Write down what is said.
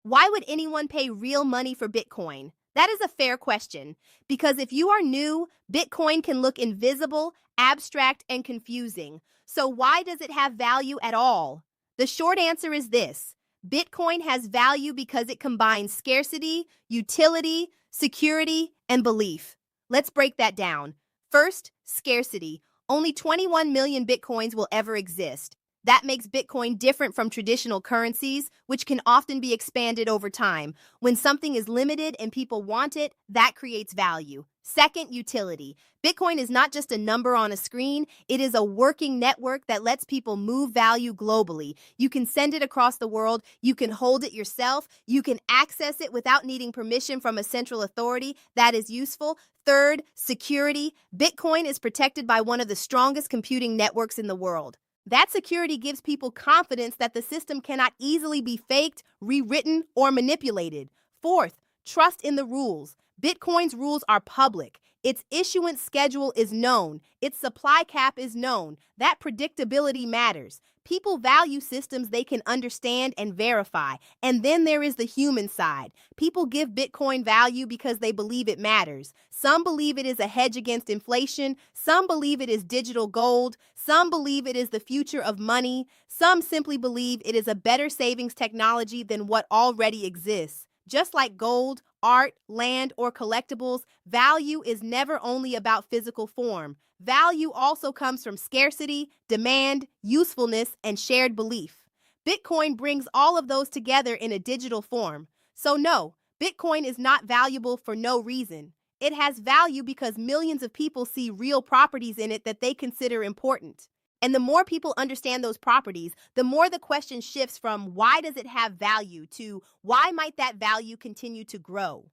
Why would anyone pay real money for Bitcoin? That is a fair question, because if you are new, Bitcoin can look invisible, abstract, and confusing. So why does it have value at all? The short answer is this. Bitcoin has value because it combines scarcity, utility, security, and belief. Let's break that down. First, scarcity. Only 21 million Bitcoins will ever exist. That makes Bitcoin different from traditional currencies, which can often be expanded over time. When something is limited and people want it, that creates value. Second, utility. Bitcoin is not just a number on a screen, it is a working network that lets people move value globally. You can send it across the world, you can hold it yourself, you can access it without needing permission from a central authority. That is useful. Third, security. Bitcoin is protected by one of the strongest computing networks in the world. That security gives people confidence that the system cannot easily be faked, rewritten, or manipulated. Fourth, trust in the rules. Bitcoin's rules are public. Its issuance schedule is known. Its supply cap is known. That predictability matters. People value systems they can understand and verify. And then there is the human side. People give Bitcoin value because they believe it matters. Some believe it is a hedge against inflation. Some believe it is digital gold. Some believe it is the future of money. Some simply believe it is a better savings technology than what already exists. Just like gold, art, land, or collectibles, value is never only about physical form. Value also comes from scarcity, demand, usefulness, and shared belief. Bitcoin brings all of those together in a digital form. So no, Bitcoin is not valuable for no reason. It has value because millions of people see real properties in it that they consider important. And the more people understand those properties, the more the question shifts from why does it have value to why might that value continue to grow?